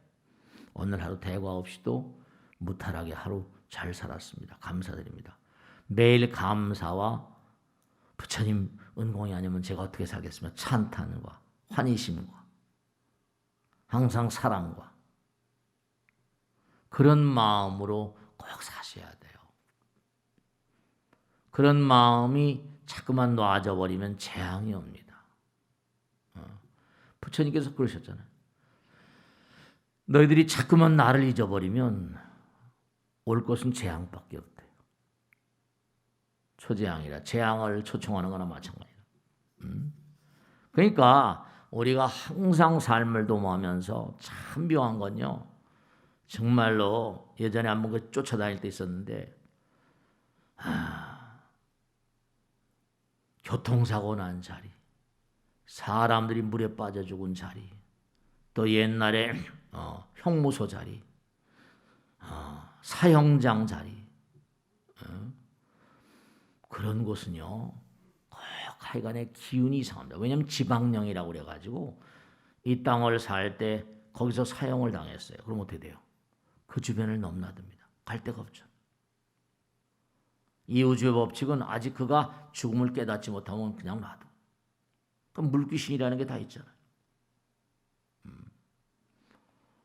오늘 하루 대과 없이도 무탈하게 하루 잘 살았습니다. 감사드립니다. 매일 감사와 부처님 은공이 아니면 제가 어떻게 살겠습니까? 찬탄과 환희심과 항상 사랑과 그런 마음으로 꼭 사셔야 돼요. 그런 마음이 자꾸만 놔져 버리면 재앙이 옵니다. 부처님께서 그러셨잖아요. 너희들이 자꾸만 나를 잊어버리면 올 것은 재앙밖에 없대요. 초재앙이라 재앙을 초청하는 거나 마찬가지다. 그러니까 우리가 항상 삶을 도모하면서 참 묘한 건요. 정말로 예전에 한번 그 쫓아다닐 때 있었는데 교통사고 난 자리, 사람들이 물에 빠져 죽은 자리, 또 옛날에 형무소 자리, 사형장 자리 그런 곳은요 꼭 하여간에 기운이 이상합니다. 왜냐하면 지방령이라고 그래가지고 이 땅을 살 때 거기서 사형을 당했어요. 그럼 어떻게 돼요? 그 주변을 넘나듭니다. 갈 데가 없죠. 이 우주의 법칙은 아직 그가 죽음을 깨닫지 못하면 그냥 놔둬. 그럼 물귀신이라는 게 다 있잖아요.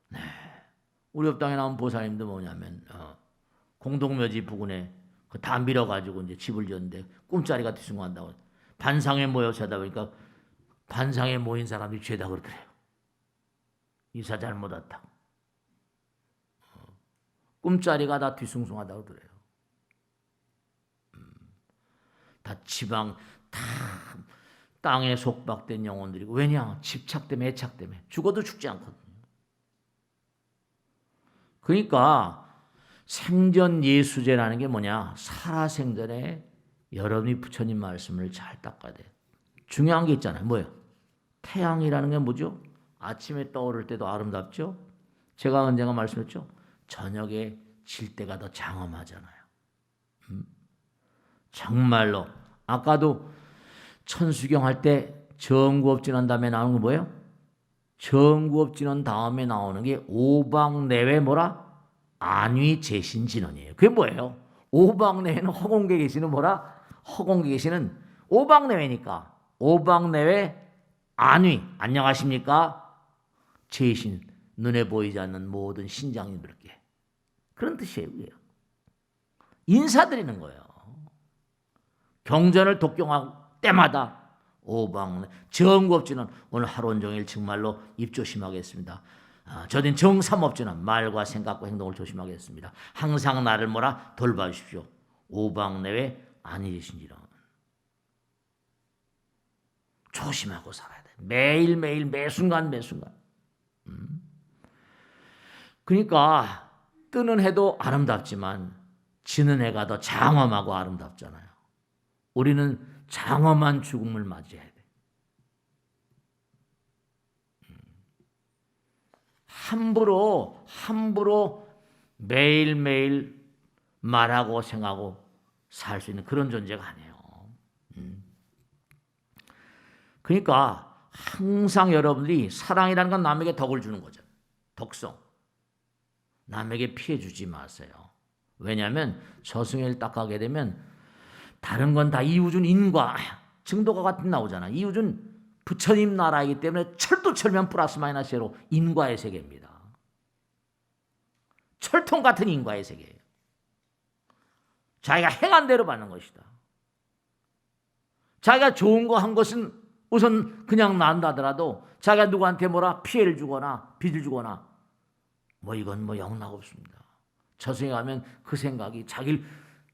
네, 우리 법당에 나온 보살님도 뭐냐면 공동묘지 부근에 다 밀어가지고 이제 집을 지었는데 꿈자리가 뒤숭한다고 반상에 모여서 하다 보니까 반상에 모인 사람이 죄다 그러더래요. 이사 잘못 왔다고. 꿈자리가 다 뒤숭숭하다고 그래요. 다 지방 다 땅에 속박된 영혼들이고 왜냐? 집착 때문에 애착 때문에 죽어도 죽지 않거든요. 그러니까 생전 예수제라는 게 뭐냐? 살아생전에 여러분이 부처님 말씀을 잘 닦아야 돼요. 중요한 게 있잖아요. 뭐예요? 태양이라는 게 뭐죠? 아침에 떠오를 때도 아름답죠? 제가 언젠가 말씀했죠? 저녁에 질 때가 더 장엄하잖아요. 정말로 아까도 천수경 할 때 정구업 지난 다음에 나오는 거 뭐예요? 정구업 지난 다음에 나오는 게 오방내외 뭐라? 안위재신진언이에요. 그게 뭐예요? 오방내외는 허공계 계시는 뭐라? 허공계 계시는 오방내외니까 오방내외 안위 안녕하십니까? 재신 눈에 보이지 않는 모든 신장님들께 그런 뜻이에요. 인사드리는 거예요. 경전을 독경할 때마다 오방 정구업지는 오늘 하루 온종일 정말로 입 조심하겠습니다. 저는 정삼업지는 말과 생각과 행동을 조심하겠습니다. 항상 나를 뭐라 돌봐주십시오. 오방내외 아니신지라 조심하고 살아야 돼. 매일매일 매순간 매순간. 그러니까 뜨는 해도 아름답지만 지는 해가 더 장엄하고 아름답잖아요. 우리는 장엄한 죽음을 맞이해야 돼. 함부로 매일매일 말하고 생각하고 살 수 있는 그런 존재가 아니에요. 그러니까 항상 여러분들이 사랑이라는 건 남에게 덕을 주는 거죠. 덕성. 남에게 피해 주지 마세요. 왜냐하면 저승을 딱 가게 되면 다른 건 다 이우준 인과 증도가 같은 나오잖아. 이우준 부처님 나라이기 때문에 철두철면 플러스 마이너스 제로 인과의 세계입니다. 철통 같은 인과의 세계예요. 자기가 행한 대로 받는 것이다. 자기가 좋은 거 한 것은 우선 그냥 난다더라도 자기가 누구한테 뭐라 피해를 주거나 빚을 주거나 뭐 이건 뭐 영락 없습니다. 저승에 가면 그 생각이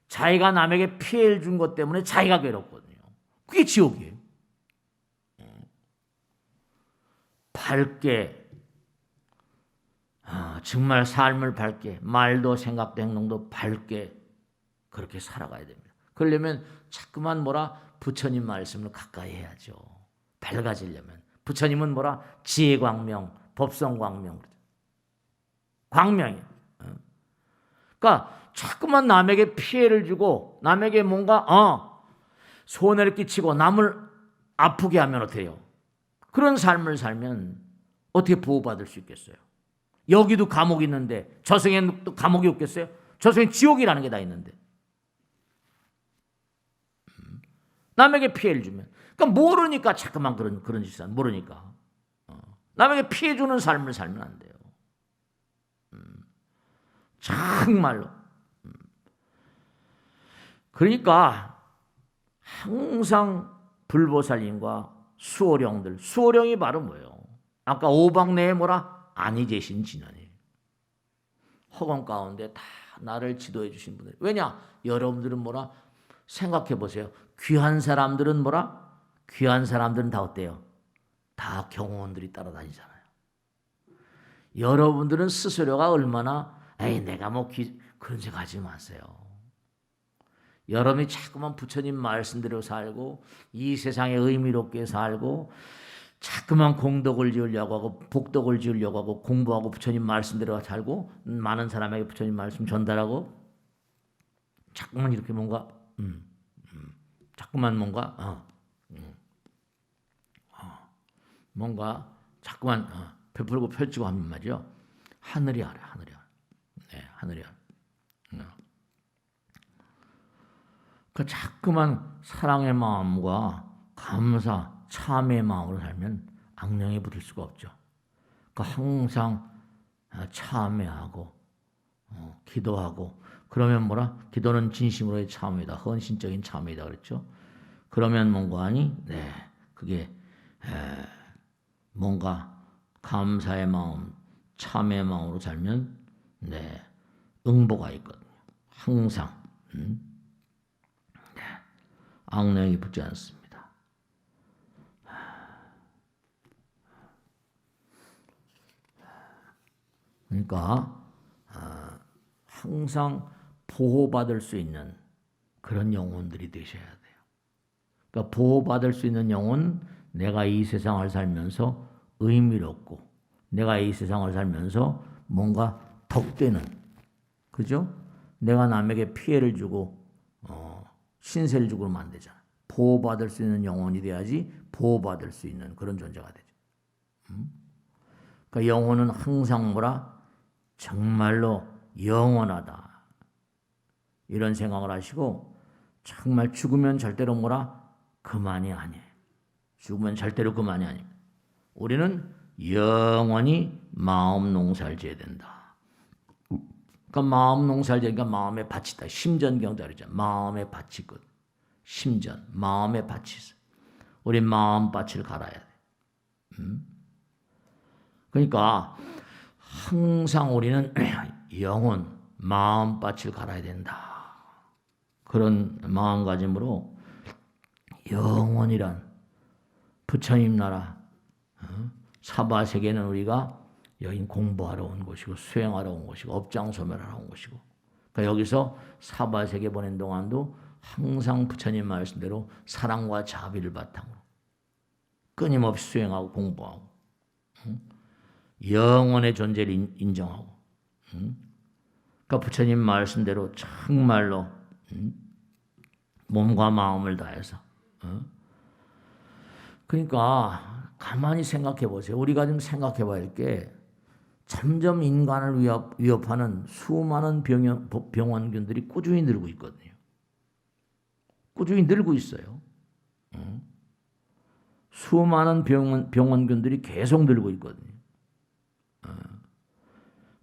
자기가 남에게 피해를 준 것 때문에 자기가 괴롭거든요. 그게 지옥이에요. 밝게 정말 삶을 밝게 말도 생각도 행동도 밝게 그렇게 살아가야 됩니다. 그러려면 자꾸만 뭐라 부처님 말씀을 가까이 해야죠. 밝아지려면 부처님은 뭐라 지혜광명, 법성광명, 광명이에요. 그러니까 자꾸만 남에게 피해를 주고 남에게 뭔가 손해를 끼치고 남을 아프게 하면 어때요? 그런 삶을 살면 어떻게 보호받을 수 있겠어요? 여기도 감옥이 있는데 저승엔 또 감옥이 없겠어요? 저승엔 지옥이라는 게 다 있는데 남에게 피해를 주면 그러니까 모르니까 자꾸만 그런 짓을 하는 모르니까 남에게 피해 주는 삶을 살면 안 돼요. 정말로. 그러니까 항상 불보살님과 수호령들, 수호령이 바로 뭐예요? 아까 오박내에 뭐라 안이제신 진언이에요. 허공 가운데 다 나를 지도해 주신 분들. 왜냐? 여러분들은 뭐라 생각해 보세요. 귀한 사람들은 뭐라? 귀한 사람들은 다 어때요? 다 경호원들이 따라다니잖아요. 여러분들은 스스로가 얼마나 내가 뭐 그런 생각 하지 마세요. 여러분이 자꾸만 부처님 말씀대로 살고 이 세상에 의미롭게 살고 자꾸만 공덕을 지으려고 하고 복덕을 지으려고 하고 공부하고 부처님 말씀대로 살고 많은 사람에게 부처님 말씀 전달하고 자꾸만 이렇게 뭔가 자꾸만 뭔가 자꾸만 베풀고 펼치고 하면 말이죠. 하늘이 알아, 하늘이 알아. 네, 하늘이 알아. 그 자꾸만 사랑의 마음과 감사, 참의 마음으로 살면 악령이 붙을 수가 없죠. 그 항상 참회하고 기도하고 그러면 뭐라? 기도는 진심으로의 참회다. 헌신적인 참회다 그랬죠. 그러면 뭔가 하니? 네, 그게 뭔가 감사의 마음, 참의 마음으로 살면 네, 응보가 있거든요. 항상 악령이 붙지 않습니다. 그러니까 항상 보호받을 수 있는 그런 영혼들이 되셔야 돼요. 그러니까 보호받을 수 있는 영혼, 내가 이 세상을 살면서 의미롭고 내가 이 세상을 살면서 뭔가 덕되는, 그죠? 내가 남에게 피해를 주고 신세를 주고 그러면 안 되잖아. 보호받을 수 있는 영혼이 돼야지 보호받을 수 있는 그런 존재가 되죠. 그러니까 영혼은 항상 뭐라? 정말로 영원하다. 이런 생각을 하시고 정말 죽으면 절대로 뭐라? 그만이 아니에요. 죽으면 절대로 그만이 아닙니다. 우리는 영원히 마음 농사를 지어야 된다. 그러니까 마음 농사를 지으니까 마음에 밭이 있다. 심전경자 그러죠. 마음에 밭이 있거든. 심전, 마음에 밭이 있어. 우리 마음밭을 갈아야 돼. 그러니까 항상 우리는 영혼, 마음밭을 갈아야 된다. 그런 마음가짐으로 영원이란 부처님 나라, 사바세계는 우리가 여기 공부하러 온 곳이고 수행하러 온 곳이고 업장소멸하러 온 곳이고 그러니까 여기서 사바세계 보낸 동안도 항상 부처님 말씀대로 사랑과 자비를 바탕으로 끊임없이 수행하고 공부하고 영원의 존재를 인정하고 그러니까 부처님 말씀대로 정말로 몸과 마음을 다해서 그러니까 가만히 생각해 보세요. 우리가 좀 생각해 봐야 할 게 점점 인간을 위협하는 수많은 병원균들이 꾸준히 늘고 있거든요. 꾸준히 늘고 있어요. 수많은 병원균들이 계속 늘고 있거든요.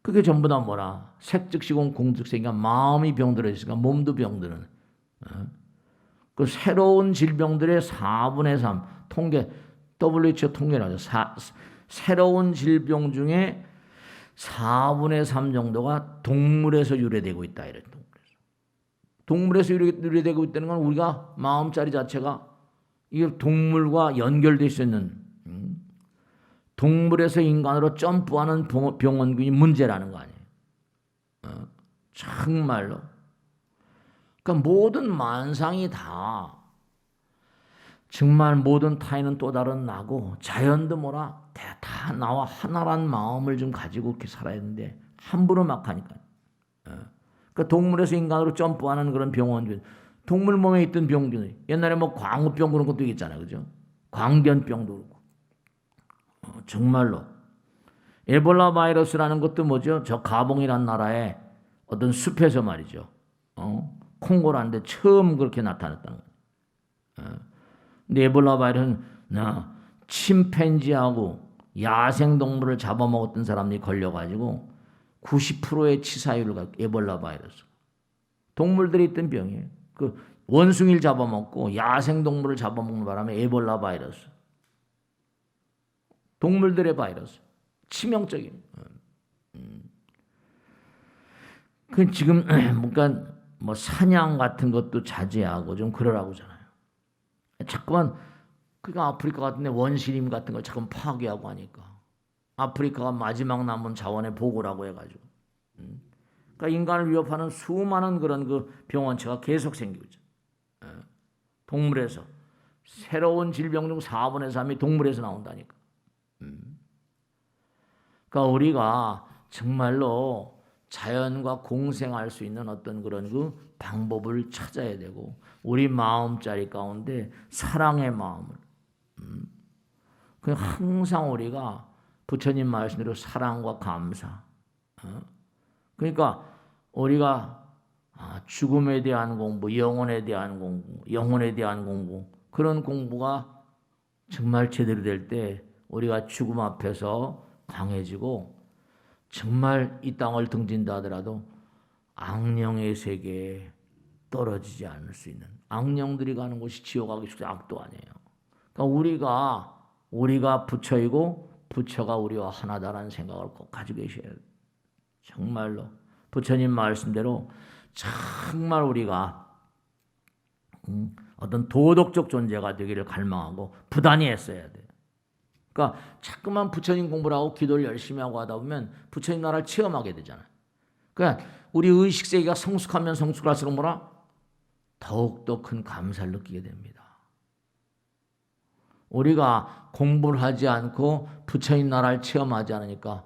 그게 전부 다 뭐라? 색즉시공 공즉색이니까 마음이 병들어 있으니까 몸도 병드는. 그 새로운 질병들의 4분의 3 통계 WHO 통계라죠. 새로운 질병 중에 4분의 3 정도가 동물에서 유래되고 있다 이래. 동물에서 유래되고 있다는 건 우리가 마음자리 자체가 이게 동물과 연결될 수 있는 동물에서 인간으로 점프하는 병원균이 문제라는 거 아니에요. 정말로. 그러니까 모든 만상이 다 정말 모든 타인은 또 다른 나고 자연도 뭐라 다 나와 하나란 마음을 좀 가지고 이렇게 살아야 되는데 함부로 막 하니까. 그러니까 동물에서 인간으로 점프하는 그런 병원균, 동물 몸에 있던 병균이 옛날에 뭐 광우병 그런 것도 있잖아요, 그죠? 광견병도 그렇고. 정말로 에볼라 바이러스라는 것도 뭐죠? 저 가봉이란 나라의 어떤 숲에서 말이죠. 콩고라는데 처음 그렇게 나타났다는 거예요. 근데 에볼라 바이러스는 침팬지하고 야생동물을 잡아먹었던 사람들이 걸려가지고 90%의 치사율을 갖고 에볼라 바이러스. 동물들이 있던 병이에요. 그 원숭이를 잡아먹고 야생동물을 잡아먹는 바람에 에볼라 바이러스. 동물들의 바이러스. 치명적인. 그 지금 그러니까 뭐 사냥 같은 것도 자제하고 좀 그러라고잖아요. 자꾸만 그러니까 아프리카 같은데 원시림 같은 걸 자꾸 파괴하고 하니까 아프리카가 마지막 남은 자원의 보고라고 해가지고. 그러니까 인간을 위협하는 수많은 그런 그 병원체가 계속 생기고 있죠. 동물에서 새로운 질병 중 4분의 3이 동물에서 나온다니까. 그러니까 우리가 정말로 자연과 공생할 수 있는 어떤 그런 그 방법을 찾아야 되고 우리 마음자리 가운데 사랑의 마음을 그냥 항상 우리가 부처님 말씀대로 사랑과 감사. 그러니까 우리가 죽음에 대한 공부, 영혼에 대한 공부, 영혼에 대한 공부 그런 공부가 정말 제대로 될 때 우리가 죽음 앞에서 강해지고 정말 이 땅을 등진다 하더라도 악령의 세계에 떨어지지 않을 수 있는 악령들이 가는 곳이 지옥 가기 쉽지 악도 아니에요. 그러니까 우리가 부처이고 부처가 우리와 하나다라는 생각을 꼭 가지고 계셔야 돼요. 정말로 부처님 말씀대로 정말 우리가 어떤 도덕적 존재가 되기를 갈망하고 부단히 했어야 돼요. 그러니까 자꾸만 부처님 공부를 하고 기도를 열심히 하고 하다 보면 부처님 나라를 체험하게 되잖아요. 그러니까 우리 의식세계가 성숙하면 성숙할수록 뭐라? 더욱더 큰 감사를 느끼게 됩니다. 우리가 공부를 하지 않고 부처님 나라를 체험하지 않으니까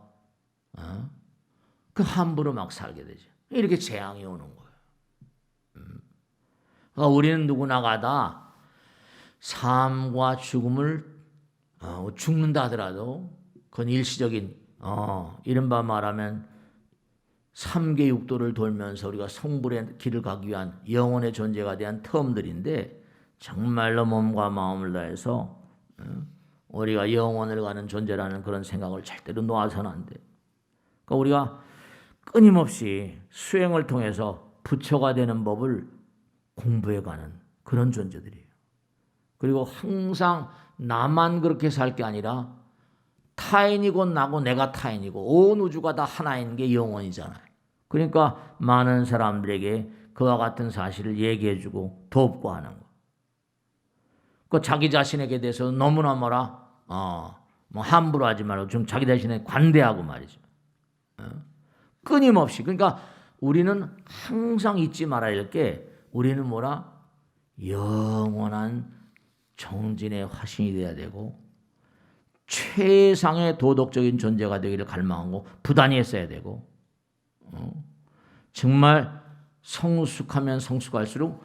그 함부로 막 살게 되죠. 이렇게 재앙이 오는 거예요. 그러니까 우리는 누구나가 다 삶과 죽음을 죽는다 하더라도 그건 일시적인 이른바 말하면 3계 6도를 돌면서 우리가 성불의 길을 가기 위한 영혼의 존재가 대한 텀들인데 정말로 몸과 마음을 다해서 우리가 영원을 가는 존재라는 그런 생각을 절대로 놓아서는 안 돼요. 그러니까 우리가 끊임없이 수행을 통해서 부처가 되는 법을 공부해가는 그런 존재들이에요. 그리고 항상 나만 그렇게 살 게 아니라 타인이고 나고 내가 타인이고 온 우주가 다 하나인 게 영원이잖아요. 그러니까 많은 사람들에게 그와 같은 사실을 얘기해주고 돕고 하는 거. 그 자기 자신에게 대해서 너무나 뭐 함부로 하지 말고 좀 자기 자신에 관대하고 말이죠. 끊임없이. 그러니까 우리는 항상 잊지 말아야 할 게 우리는 영원한 정진의 화신이 돼야 되고 최상의 도덕적인 존재가 되기를 갈망하고 부단히 했어야 되고 정말 성숙하면 성숙할수록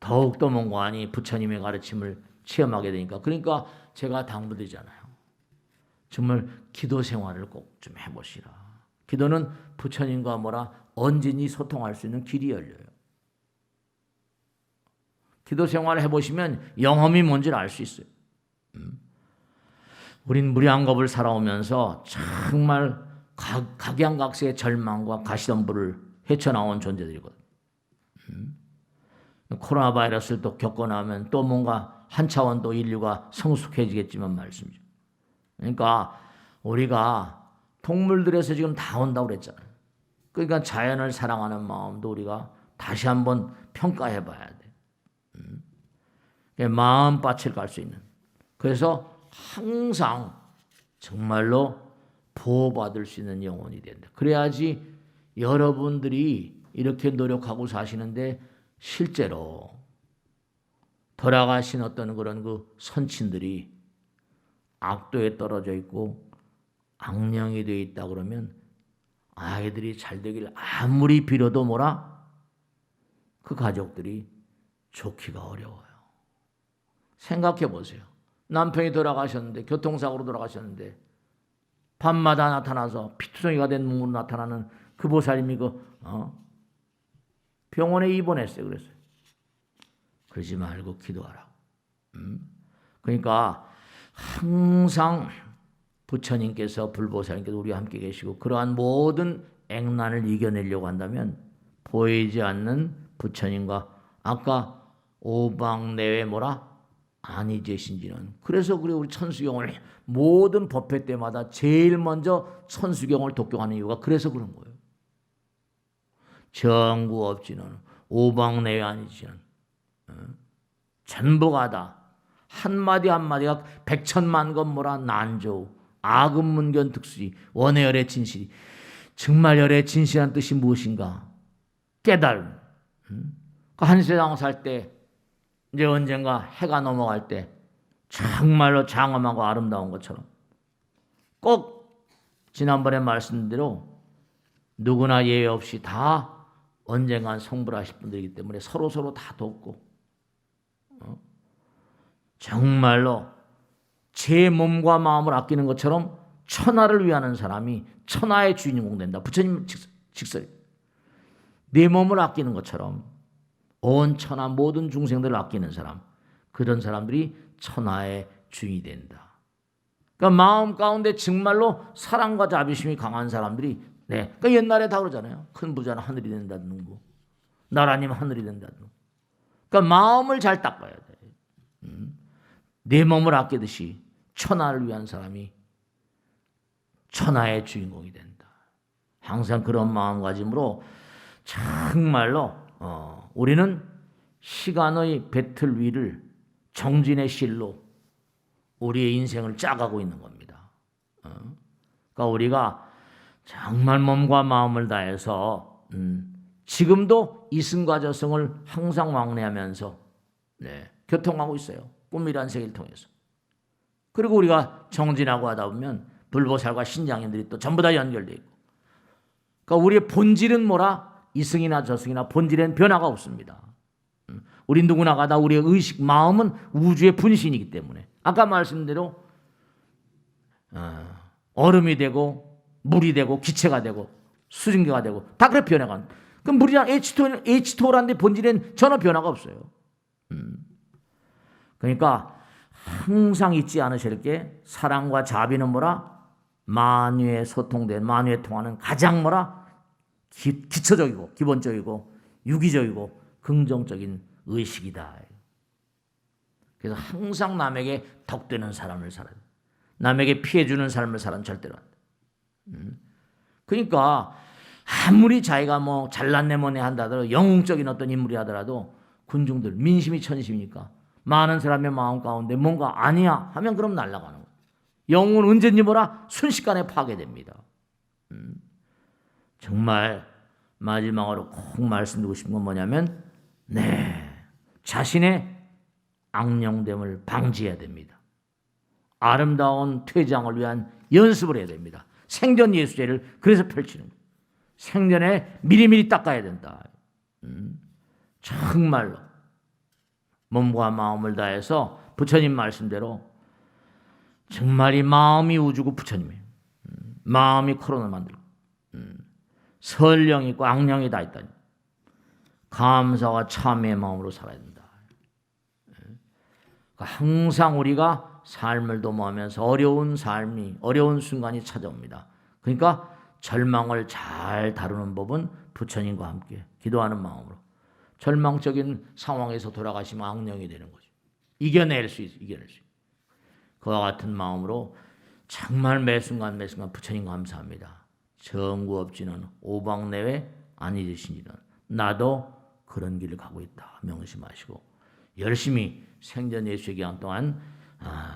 더욱더 몽고하니 부처님의 가르침을 체험하게 되니까 그러니까 제가 당부드리잖아요. 정말 기도 생활을 꼭 좀 해보시라. 기도는 부처님과 언제니 소통할 수 있는 길이 열려요. 기도 생활을 해보시면 영험이 뭔지를 알 수 있어요. 우린 무량겁을 살아오면서 정말 각양각색의 절망과 가시덤불을 헤쳐나온 존재들이거든요. 코로나 바이러스를 또 겪고 나면 또 뭔가 한 차원 또 인류가 성숙해지겠지만 말씀이죠. 그러니까 우리가 동물들에서 지금 다 온다고 그랬잖아요. 그러니까 자연을 사랑하는 마음도 우리가 다시 한번 평가해 봐야 돼. 마음밭을 갈 수 있는. 그래서 항상 정말로 보호받을 수 있는 영혼이 된다. 그래야지 여러분들이 이렇게 노력하고 사시는데 실제로 돌아가신 어떤 그런 그 선친들이 악도에 떨어져 있고 악령이 되어 있다 그러면 아이들이 잘 되길 아무리 빌어도 뭐라 그 가족들이 좋기가 어려워요. 생각해 보세요. 남편이 돌아가셨는데 교통사고로 돌아가셨는데 밤마다 나타나서 피투성이가 된 몸으로 나타나는 그 보살님이 병원에 입원했어요. 그랬어요. 그러지 말고 기도하라고. 그러니까 항상 부처님께서 불보살님께서 우리와 함께 계시고 그러한 모든 액난을 이겨내려고 한다면 보이지 않는 부처님과 아까 오방내외 뭐라 아니제신지는 그래서 그래 우리 천수경을 모든 법회 때마다 제일 먼저 천수경을 독경하는 이유가 그래서 그런 거예요. 정구 없지는 오방내외 아니지는 전부가 다 한마디 한마디가 백천만 건 뭐라 난조 아금문견 특수지 원해열의 진실이 정말 열의 진실한 뜻이 무엇인가 깨달음. 한 세상 살 때 이제 언젠가 해가 넘어갈 때 정말로 장엄하고 아름다운 것처럼 꼭 지난번에 말씀대로 누구나 예외 없이 다 언젠간 성불하실 분들이기 때문에 서로 다 돕고 정말로 제 몸과 마음을 아끼는 것처럼 천하를 위하는 사람이 천하의 주인공 된다. 부처님 직설이 내 몸을 아끼는 것처럼 온 천하 모든 중생들을 아끼는 사람 그런 사람들이 천하의 주인이 된다. 그러니까 마음 가운데 정말로 사랑과 자비심이 강한 사람들이 그러니까 옛날에 다 그러잖아요. 큰 부자는 하늘이 된다는 거 나라님 하늘이 된다는 거. 그러니까 마음을 잘 닦아야 돼. 내 몸을 아끼듯이 천하를 위한 사람이 천하의 주인공이 된다. 항상 그런 마음가짐으로 정말로 우리는 시간의 배틀 위를 정진의 실로 우리의 인생을 짜가고 있는 겁니다. 그러니까 우리가 정말 몸과 마음을 다해서 지금도 이승과 저승을 항상 왕래하면서 교통하고 있어요. 꿈이란 세계를 통해서. 그리고 우리가 정진하고 하다 보면 불보살과 신장인들이 또 전부 다 연결되어 있고 그러니까 우리의 본질은 뭐라? 이승이나 저승이나 본질엔 변화가 없습니다. 우리 누구나가 다 우리의 의식, 마음은 우주의 분신이기 때문에 아까 말씀대로 얼음이 되고 물이 되고 기체가 되고 수증기가 되고 다 그래 변해간. 그럼 물이랑 H2O라는데 본질엔 전혀 변화가 없어요. 그러니까 항상 잊지 않으실 게 사랑과 자비는 뭐라? 만유에 소통된 만유에 통하는 가장 뭐라? 기초적이고 기본적이고 유기적이고 긍정적인 의식이다. 그래서 항상 남에게 덕되는 삶을 살아야 돼. 남에게 피해주는 삶을 살아는 절대로 안 돼. 그러니까 아무리 자기가 뭐 잘났네 뭐네 한다더라도 영웅적인 어떤 인물이 하더라도 군중들 민심이 천심이니까 많은 사람의 마음 가운데 뭔가 아니야 하면 그럼 날아가는 거예요. 영웅은 언제든지 뭐라 순식간에 파괴됩니다. 정말 마지막으로 꼭 말씀드리고 싶은 건 뭐냐면 자신의 악령됨을 방지해야 됩니다. 아름다운 퇴장을 위한 연습을 해야 됩니다. 생전 예수제를 그래서 펼치는 거예요. 생전에 미리미리 닦아야 된다. 정말로 몸과 마음을 다해서 부처님 말씀대로 정말 이 마음이 우주고 부처님이에요. 마음이 코로나를 만들고 설령이 있고 악령이 다 있다니 감사와 참회의 마음으로 살아야 된다. 항상 우리가 삶을 도모하면서 어려운 순간이 찾아옵니다. 그러니까 절망을 잘 다루는 법은 부처님과 함께 기도하는 마음으로 절망적인 상황에서 돌아가시면 악령이 되는 거죠. 이겨낼 수 있어요. 그와 같은 마음으로 정말 매 순간 부처님 감사합니다. 정구업지는 오방내외 안 잊으시니는 나도 그런 길을 가고 있다 명심하시고 열심히 생전 예수의 기간 동안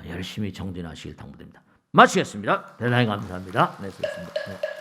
열심히 정진하시길 당부드립니다. 마치겠습니다. 대단히 감사합니다. 네, 수고하셨습니다. 네.